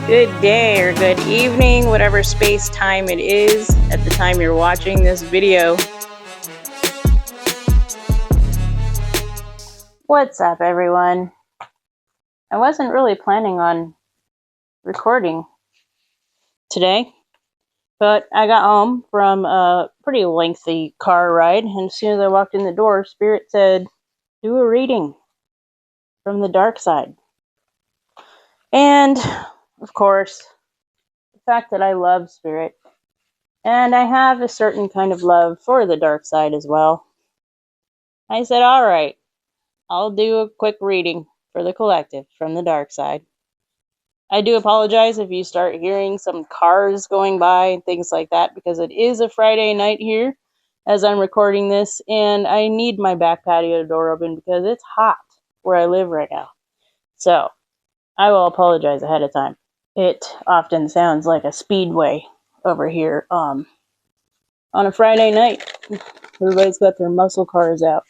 Good day or good evening, whatever space time it is at the time you're watching this video. What's up, everyone? I wasn't really planning on recording today, but I got home from a pretty lengthy car ride, and as soon as I walked in the door, Spirit said, do a reading from the dark side. And, of course, the fact that I love Spirit, and I have a certain kind of love for the dark side as well, I said, all right, I'll do a quick reading for the collective from the dark side. I do apologize if you start hearing some cars going by and things like that, because it is a Friday night here as I'm recording this, and I need my back patio door open because it's hot where I live right now. So I will apologize ahead of time. It often sounds like a speedway over here on a Friday night. Everybody's got their muscle cars out.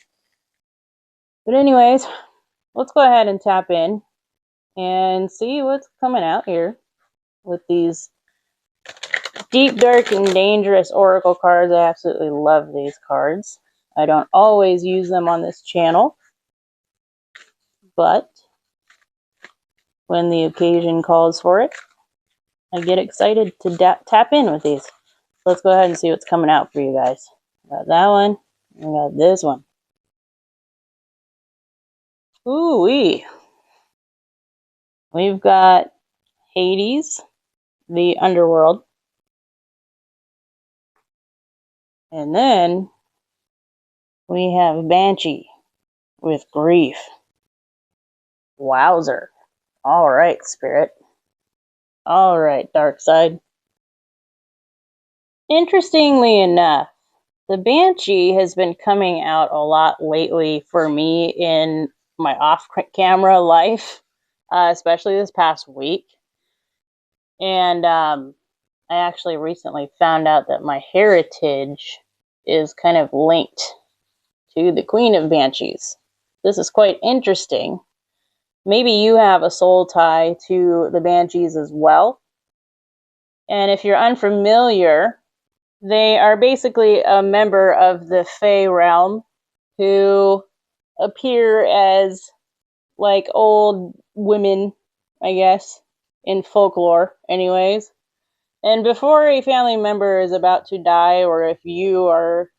But anyways, let's go ahead and tap in and see what's coming out here with these deep, dark, and dangerous oracle cards. I absolutely love these cards. I don't always use them on this channel, but when the occasion calls for it, I get excited to tap in with these. Let's go ahead and see what's coming out for you guys. I got that one, and I got this one. Ooh-wee. We've got Hades, the underworld. And then we have Banshee with grief. Wowzer. All right, Spirit. All right, dark side. Interestingly enough, the Banshee has been coming out a lot lately for me in my off-camera life, especially this past week. And I actually recently found out that my heritage is kind of linked to the Queen of Banshees. This is quite interesting. Maybe you have a soul tie to the Banshees as well. And if you're unfamiliar, they are basically a member of the Fae realm who appear as like old women, I guess, in folklore anyways. And before a family member is about to die, or if you are,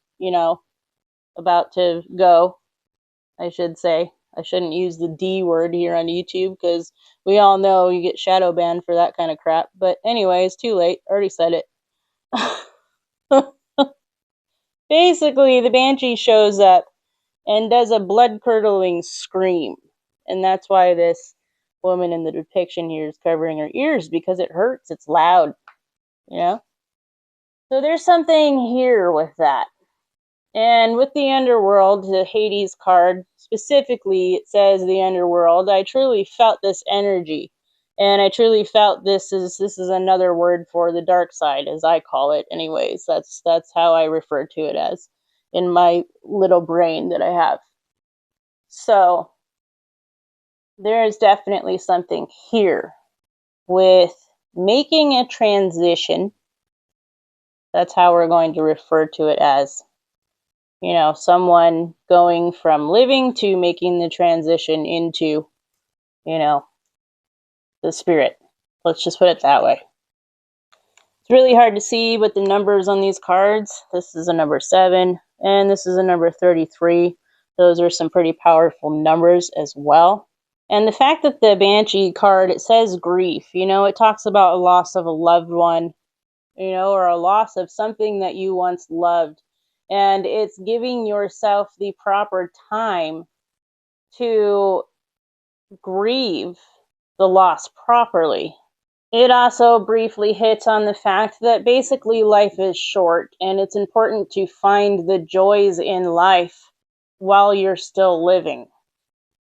about to go, I should say. I shouldn't use the D word here on YouTube because we all know you get shadow banned for that kind of crap. But anyways, too late. Already said it. Basically, the Banshee shows up and does a blood-curdling scream. And that's why this woman in the depiction here is covering her ears, because it hurts. It's loud, So there's something here with that. And with the underworld, the Hades card, specifically, it says the underworld. I truly felt this energy. And I truly felt this is another word for the dark side, as I call it anyways. That's how I refer to it as in my little brain that I have. So there is definitely something here with making a transition. That's how we're going to refer to it as. Someone going from living to making the transition into, the spirit. Let's just put it that way. It's really hard to see, but the numbers on these cards, this is a number 7, and this is a number 33. Those are some pretty powerful numbers as well. And the fact that the Banshee card, it says grief, it talks about a loss of a loved one, or a loss of something that you once loved. And it's giving yourself the proper time to grieve the loss properly. It also briefly hits on the fact that basically life is short, and it's important to find the joys in life while you're still living,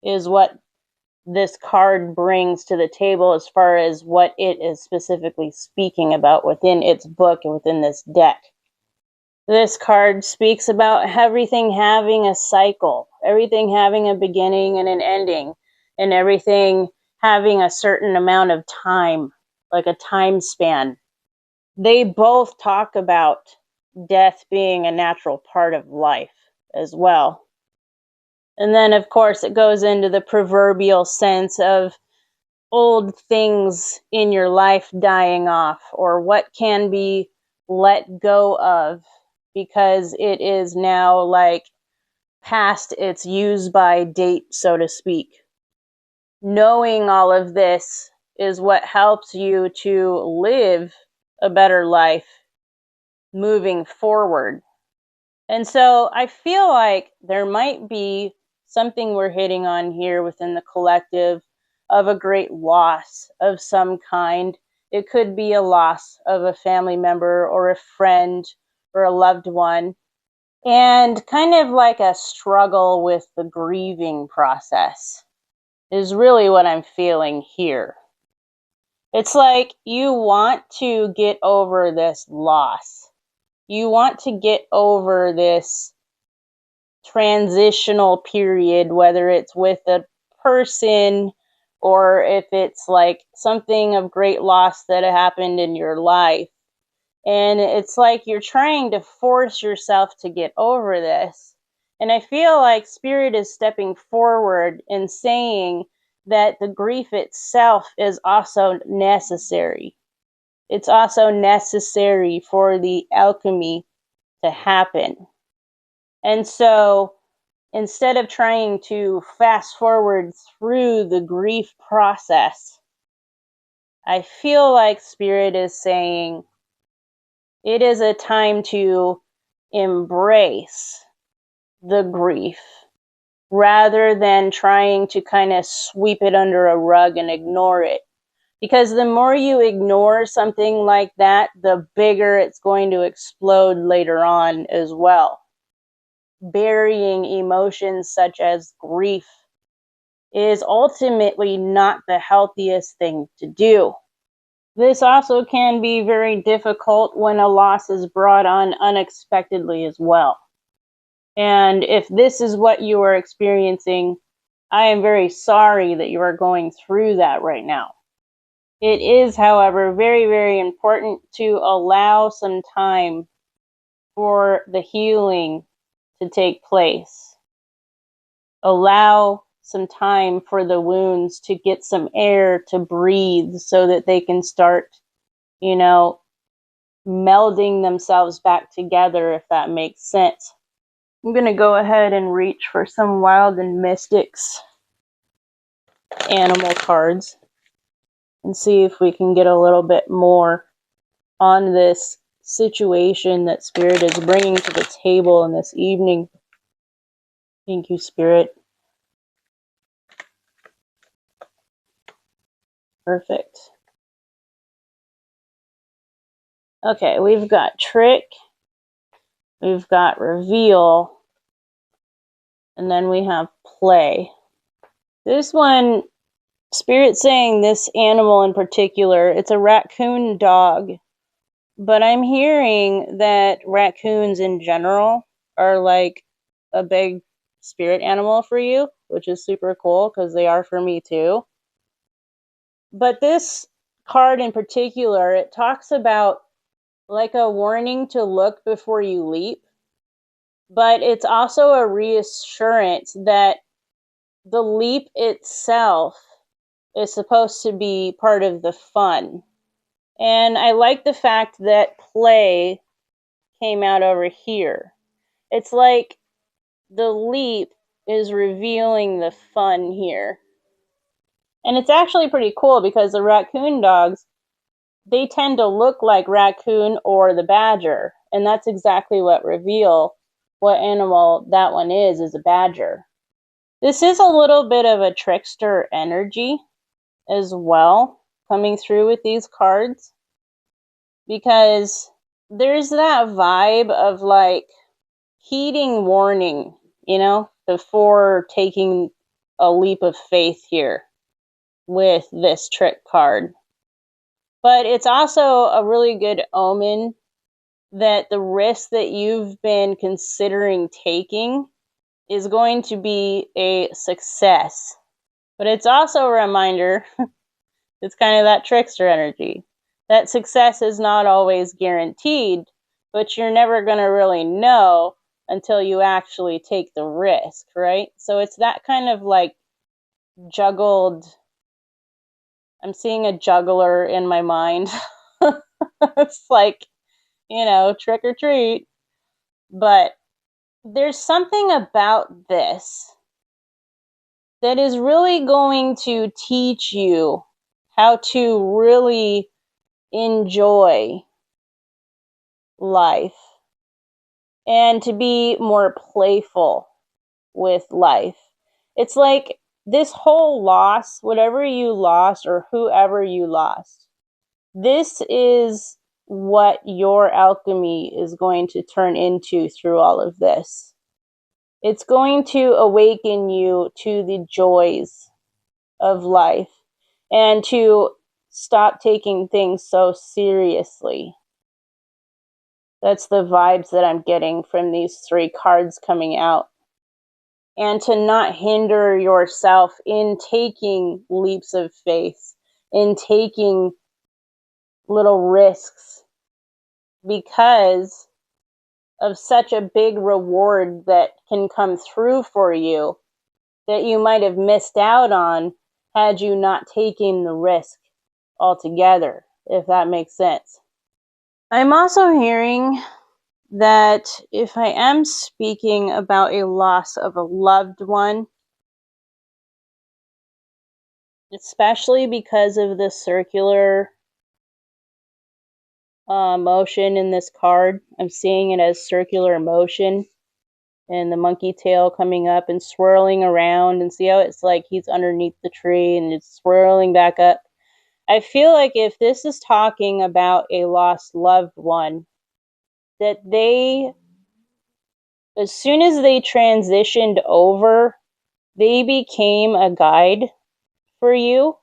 is what this card brings to the table as far as what it is specifically speaking about within its book and within this deck. This card speaks about everything having a cycle, everything having a beginning and an ending, and everything having a certain amount of time like a time span. They both talk about death being a natural part of life as well. And then, of course, it goes into the proverbial sense of old things in your life dying off, or what can be let go of because it is now like past its use by date, so to speak. Knowing all of this is what helps you to live a better life moving forward. And so I feel like there might be something we're hitting on here within the collective of a great loss of some kind. It could be a loss of a family member or a friend or a loved one, and kind of like a struggle with the grieving process is really what I'm feeling here. It's like you want to get over this loss. You want to get over this transitional period, whether it's with a person or if it's like something of great loss that happened in your life. And it's like you're trying to force yourself to get over this. And I feel like Spirit is stepping forward and saying that the grief itself is also necessary. It's also necessary for the alchemy to happen. And so instead of trying to fast forward through the grief process, I feel like Spirit is saying it is a time to embrace the grief rather than trying to kind of sweep it under a rug and ignore it. Because the more you ignore something like that, the bigger it's going to explode later on as well. Burying emotions such as grief is ultimately not the healthiest thing to do. This also can be very difficult when a loss is brought on unexpectedly as well. And if this is what you are experiencing, I am very sorry that you are going through that right now. It is, however, very, very important to allow some time for the healing to take place. Allow some time for the wounds to get some air to breathe so that they can start, melding themselves back together, if that makes sense. I'm going to go ahead and reach for some Wild and Mystics animal cards and see if we can get a little bit more on this situation that Spirit is bringing to the table in this evening. Thank you, Spirit. Perfect. Okay, we've got Trick, we've got Reveal, and then we have Play. This one, Spirit's saying this animal in particular, it's a raccoon dog. But I'm hearing that raccoons in general are like a big spirit animal for you, which is super cool because they are for me too. But this card in particular, it talks about like a warning to look before you leap. But it's also a reassurance that the leap itself is supposed to be part of the fun. And I like the fact that Play came out over here. It's like the leap is revealing the fun here. And it's actually pretty cool because the raccoon dogs, they tend to look like raccoon or the badger. And that's exactly what Reveal, what animal that one is a badger. This is a little bit of a trickster energy as well coming through with these cards, because there's that vibe of like heeding warning, before taking a leap of faith here with this Trick card. But it's also a really good omen that the risk that you've been considering taking is going to be a success. But it's also a reminder It's kind of that trickster energy. That success is not always guaranteed, but you're never going to really know until you actually take the risk, right? So it's that kind of like juggled. I'm seeing a juggler in my mind. It's like, trick or treat. But there's something about this that is really going to teach you how to really enjoy life and to be more playful with life. It's like this whole loss, whatever you lost or whoever you lost, this is what your alchemy is going to turn into through all of this. It's going to awaken you to the joys of life and to stop taking things so seriously. That's the vibes that I'm getting from these 3 cards coming out. And to not hinder yourself in taking leaps of faith, in taking little risks, because of such a big reward that can come through for you that you might have missed out on had you not taken the risk altogether, if that makes sense. I'm also hearing that if I am speaking about a loss of a loved one, especially because of the circular motion in this card, I'm seeing it as circular motion and the monkey tail coming up and swirling around, and see how it's like he's underneath the tree and it's swirling back up. I feel like if this is talking about a lost loved one, that they, as soon as they transitioned over, they became a guide for you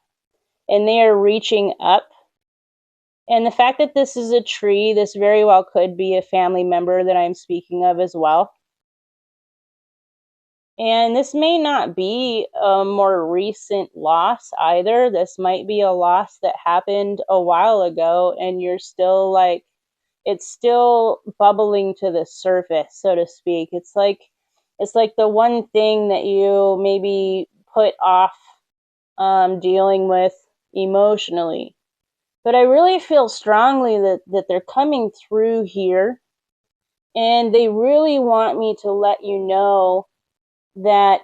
and they are reaching up. And the fact that this is a tree, this very well could be a family member that I'm speaking of as well. And this may not be a more recent loss either. This might be a loss that happened a while ago and you're still like, it's still bubbling to the surface, so to speak. It's like the one thing that you maybe put off dealing with emotionally. But I really feel strongly that they're coming through here, and they really want me to let you know that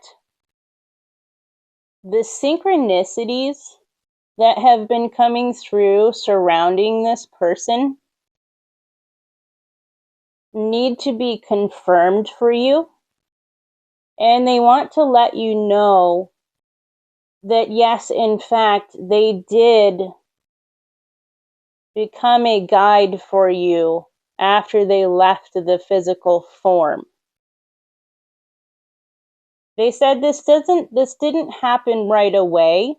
the synchronicities that have been coming through surrounding this person need to be confirmed for you. And they want to let you know that yes, in fact, they did become a guide for you after they left the physical form. They said this didn't happen right away.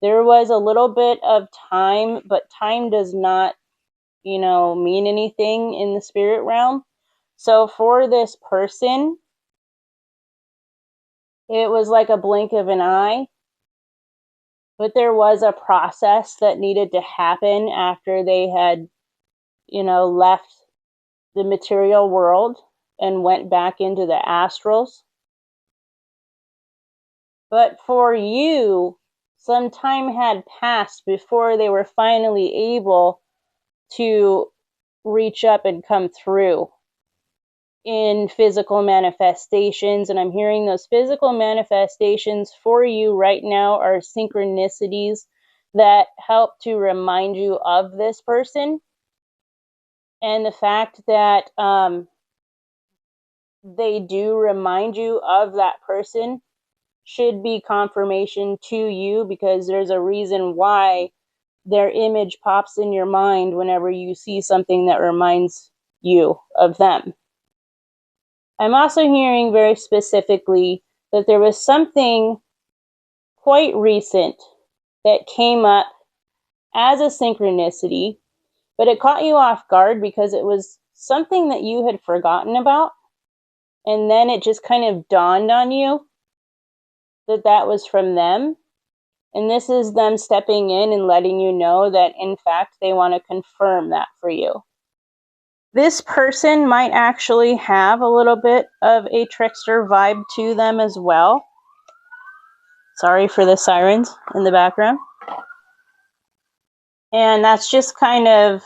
There was a little bit of time, but time does not, mean anything in the spirit realm. So for this person, it was like a blink of an eye. But there was a process that needed to happen after they had, left the material world and went back into the astrals. But for you, some time had passed before they were finally able to reach up and come through in physical manifestations. And I'm hearing those physical manifestations for you right now are synchronicities that help to remind you of this person. And the fact that they do remind you of that person should be confirmation to you, because there's a reason why their image pops in your mind whenever you see something that reminds you of them. I'm also hearing very specifically that there was something quite recent that came up as a synchronicity, but it caught you off guard because it was something that you had forgotten about. And then it just kind of dawned on you that that was from them. And this is them stepping in and letting you know that, in fact, they want to confirm that for you. This person might actually have a little bit of a trickster vibe to them as well. Sorry for the sirens in the background. And that's just kind of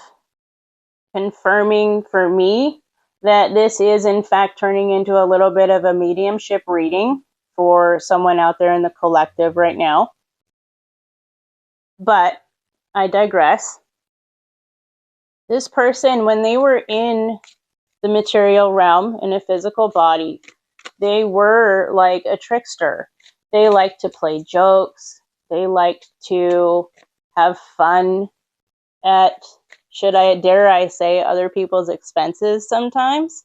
confirming for me that this is, in fact, turning into a little bit of a mediumship reading for someone out there in the collective right now. But I digress. This person, when they were in the material realm, in a physical body, they were like a trickster. They liked to play jokes. They liked to have fun at, dare I say, other people's expenses sometimes.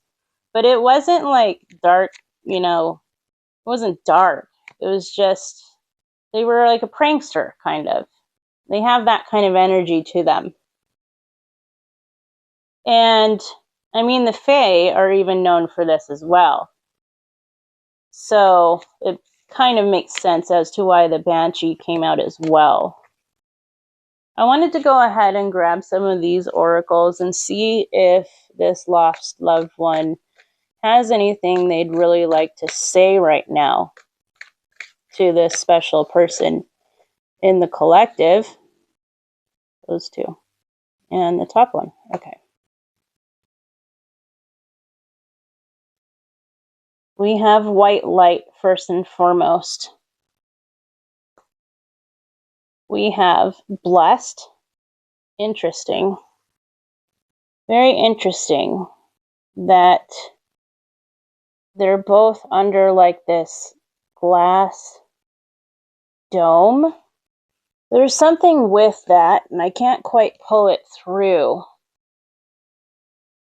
But it wasn't like dark, it wasn't dark. It was just, they were like a prankster, kind of. They have that kind of energy to them. And, I mean, the Fae are even known for this as well. So, it kind of makes sense as to why the Banshee came out as well. I wanted to go ahead and grab some of these oracles and see if this lost loved one has anything they'd really like to say right now to this special person in the collective. Those two. And the top one. Okay. We have white light first and foremost. We have blessed. Interesting. Very interesting that they're both under like this glass dome. There's something with that, and I can't quite pull it through.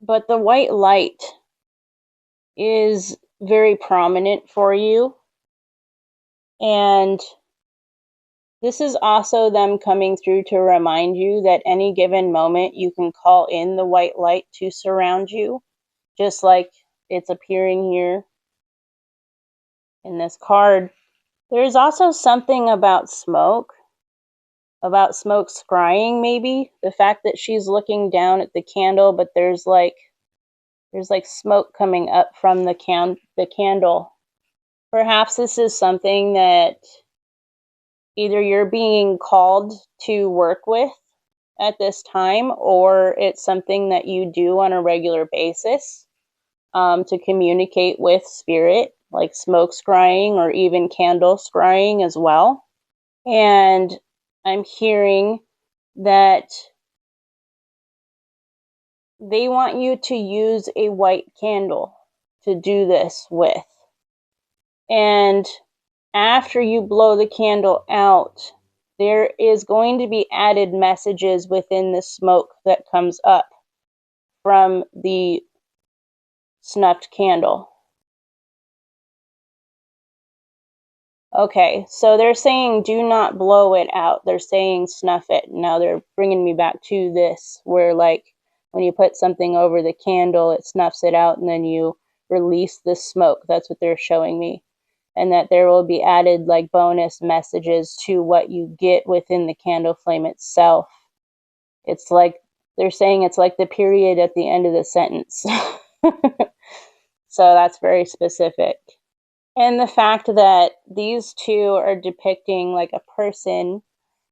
But the white light is very prominent for you. And this is also them coming through to remind you that any given moment you can call in the white light to surround you, just like it's appearing here in this card. There's also something about smoke scrying, maybe. The fact that she's looking down at the candle, but there's like smoke coming up from the candle. Perhaps this is something that either you're being called to work with at this time, or it's something that you do on a regular basis to communicate with spirit, like smoke scrying or even candle scrying as well. And I'm hearing that they want you to use a white candle to do this with. And after you blow the candle out, there is going to be added messages within the smoke that comes up from the snuffed candle. Okay, so they're saying do not blow it out. They're saying snuff it. Now they're bringing me back to this, where like when you put something over the candle, it snuffs it out and then you release the smoke. That's what they're showing me. And that there will be added like bonus messages to what you get within the candle flame itself. It's like, they're saying it's like the period at the end of the sentence. So that's very specific. And the fact that these two are depicting like a person,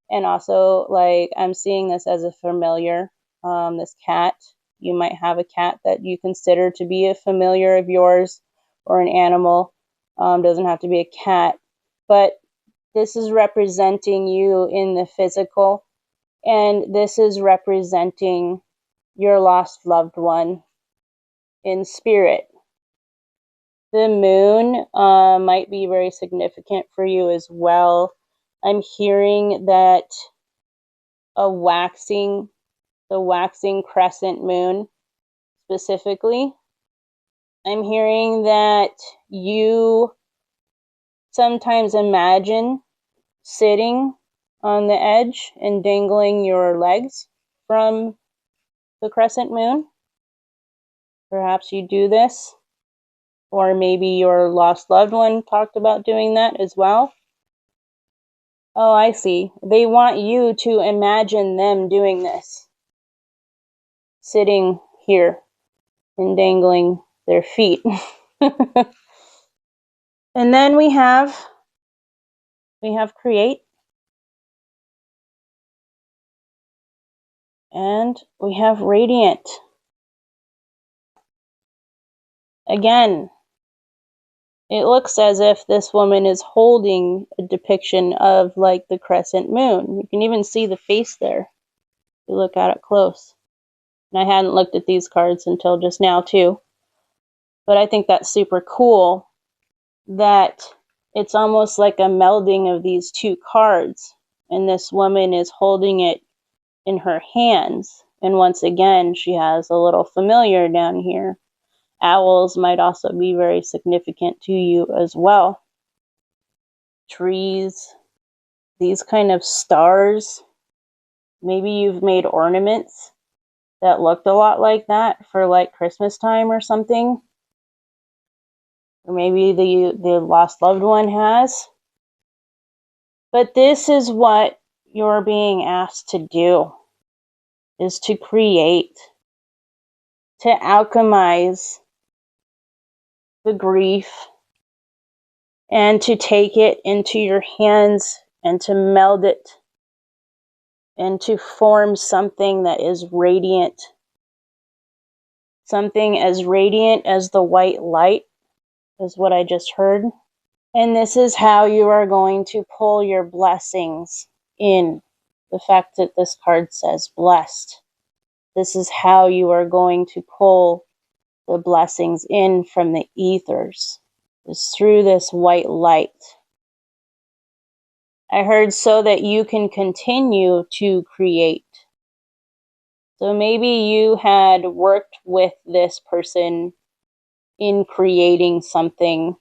and also like I'm seeing this as a familiar, this cat. You might have a cat that you consider to be a familiar of yours, or an animal. Doesn't have to be a cat, but this is representing you in the physical, and this is representing your lost loved one in spirit. The moon might be very significant for you as well. I'm hearing that the waxing crescent moon specifically. I'm hearing that you sometimes imagine sitting on the edge and dangling your legs from the crescent moon. Perhaps you do this, or maybe your lost loved one talked about doing that as well. Oh, I see. They want you to imagine them doing this. Sitting here and dangling their feet. And then we have create. And we have radiant. Again, it looks as if this woman is holding a depiction of like the crescent moon. You can even see the face there if you look at it close. And I hadn't looked at these cards until just now too. But I think that's super cool that it's almost like a melding of these two cards. And this woman is holding it in her hands. And once again, she has a little familiar down here. Owls might also be very significant to you as well. Trees, these kind of stars. Maybe you've made ornaments that looked a lot like that for like Christmas time or something. Or maybe the lost loved one has. But this is what you're being asked to do, is to create, to alchemize the grief, and to take it into your hands and to meld it and to form something that is radiant. Something as radiant as the white light is what I just heard. And this is how you are going to pull your blessings in. The fact that this card says blessed. This is how you are going to pull the blessings in from the ethers. Is through this white light. I heard so that you can continue to create. So maybe you had worked with this person in creating something.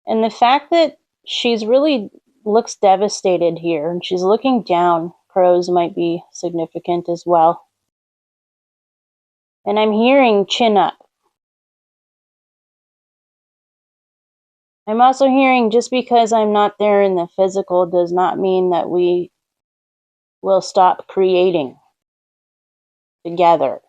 And the fact that she's really looks devastated here, and she's looking down. Crows might be significant as well. And I'm hearing chin up. I'm also hearing just because I'm not there in the physical does not mean that we will stop creating together.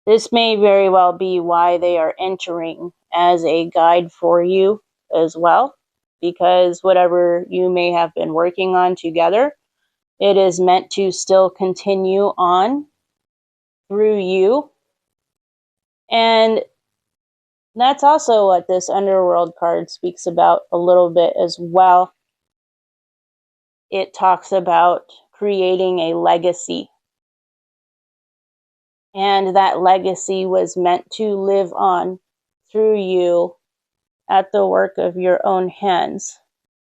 This may very well be why they are entering as a guide for you as well, because whatever you may have been working on together, it is meant to still continue on through you. And that's also what this underworld card speaks about a little bit as well. It talks about creating a legacy. And that legacy was meant to live on through you at the work of your own hands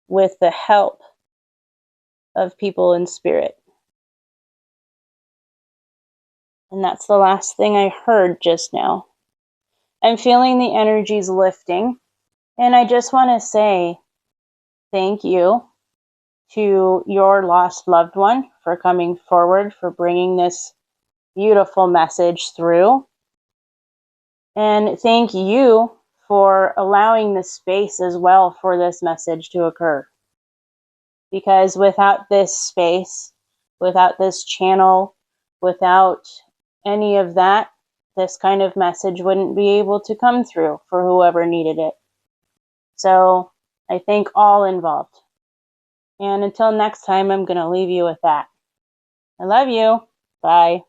with the help of people in spirit. And that's the last thing I heard just now. I'm feeling the energies lifting, and I just want to say thank you to your lost loved one for coming forward, for bringing this beautiful message through. And thank you for allowing the space as well for this message to occur. Because without this space, without this channel, without any of that, this kind of message wouldn't be able to come through for whoever needed it. So I thank all involved. And until next time, I'm going to leave you with that. I love you. Bye.